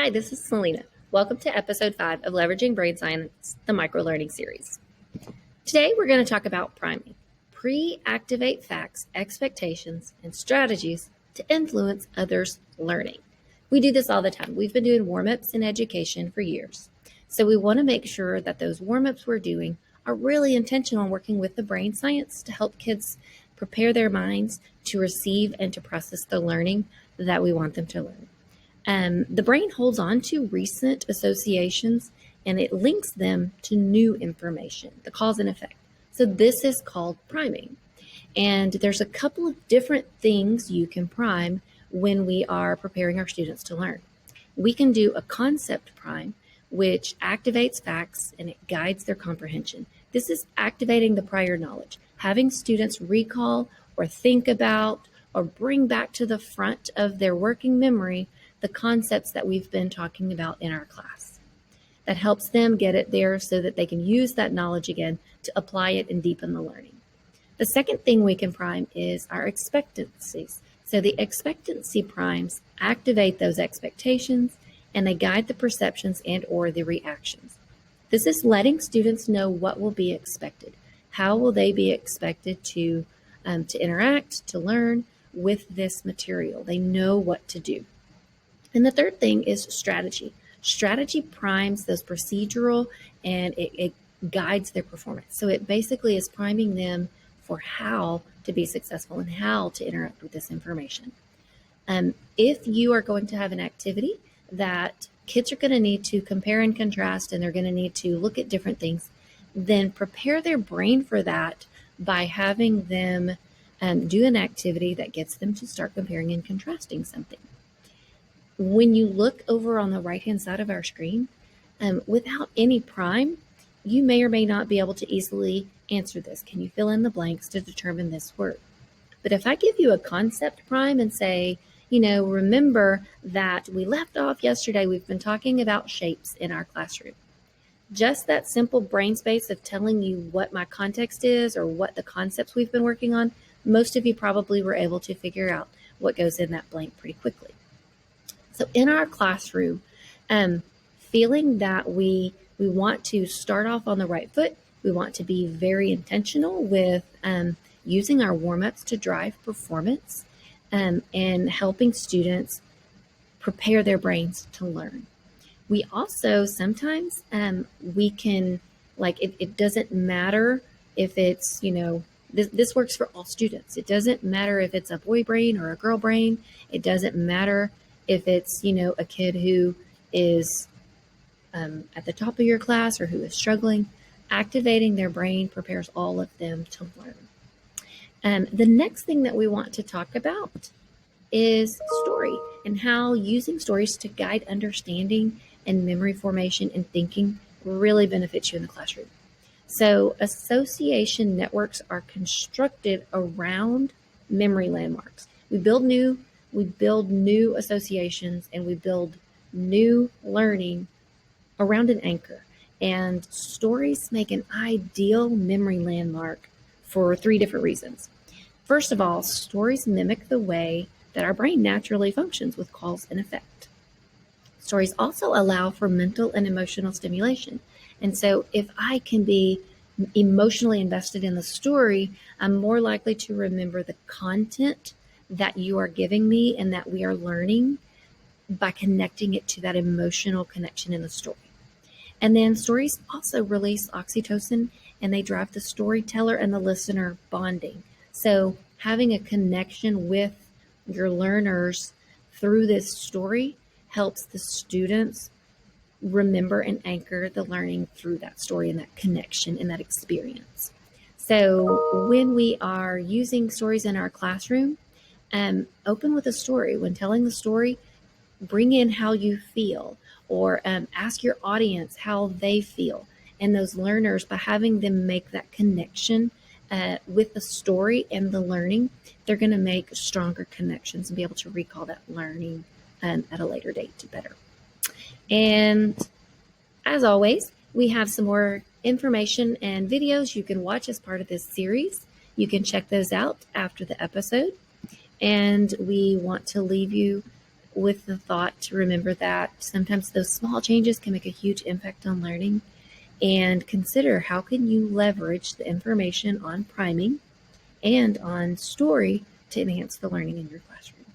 Hi, this is Selena. Welcome to episode 5 of Leveraging Brain Science, the microlearning series. Today we're going to talk about priming. Pre-activate facts, expectations, and strategies to influence others' learning. We do this all the time. We've been doing warm-ups in education for years. So we want to make sure that those warm-ups we're doing are really intentional, working with the brain science to help kids prepare their minds to receive and to process the learning that we want them to learn. The brain holds on to recent associations and it links them to new information, the cause and effect. So this is called priming. And there's a couple of different things you can prime when we are preparing our students to learn. We can do a concept prime, which activates facts and it guides their comprehension. This is activating the prior knowledge, having students recall or think about or bring back to the front of their working memory the concepts that we've been talking about in our class. That helps them get it there so that they can use that knowledge again to apply it and deepen the learning. The second thing we can prime is our expectancies. So the expectancy primes activate those expectations and they guide the perceptions and or the reactions. This is letting students know what will be expected. How will they be expected to interact, to learn with this material? They know what to do. And the third thing is strategy. Strategy primes those procedural and it guides their performance. So it basically is priming them for how to be successful and how to interact with this information. If you are going to have an activity that kids are going to need to compare and contrast and they're going to need to look at different things, then prepare their brain for that by having them do an activity that gets them to start comparing and contrasting something. When you look over on the right-hand side of our screen, without any prime, you may or may not be able to easily answer this. Can you fill in the blanks to determine this word? But if I give you a concept prime and say, remember that we left off yesterday, we've been talking about shapes in our classroom. Just that simple brain space of telling you what my context is or what the concepts we've been working on, most of you probably were able to figure out what goes in that blank pretty quickly. So in our classroom, feeling that we want to start off on the right foot, we want to be very intentional with using our warm-ups to drive performance and helping students prepare their brains to learn. We also sometimes we can, it doesn't matter if it's, this works for all students. It doesn't matter if it's a boy brain or a girl brain. It doesn't matter if it's, a kid who is at the top of your class or who is struggling. Activating their brain prepares all of them to learn. The next thing that we want to talk about is story and how using stories to guide understanding and memory formation and thinking really benefits you in the classroom. So association networks are constructed around memory landmarks. We build new associations and we build new learning around an anchor. And stories make an ideal memory landmark for 3 different reasons. First of all, stories mimic the way that our brain naturally functions with cause and effect. Stories also allow for mental and emotional stimulation. And so if I can be emotionally invested in the story, I'm more likely to remember the content that you are giving me and that we are learning by connecting it to that emotional connection in the story. And then stories also release oxytocin and they drive the storyteller and the listener bonding. So having a connection with your learners through this story helps the students remember and anchor the learning through that story and that connection and that experience. So when we are using stories in our classroom, open with a story. When telling the story, bring in how you feel or ask your audience how they feel. And those learners, by having them make that connection with the story and the learning, they're going to make stronger connections and be able to recall that learning at a later date better. And as always, we have some more information and videos you can watch as part of this series. You can check those out after the episode. And we want to leave you with the thought to remember that sometimes those small changes can make a huge impact on learning, and consider how can you leverage the information on priming and on story to enhance the learning in your classroom.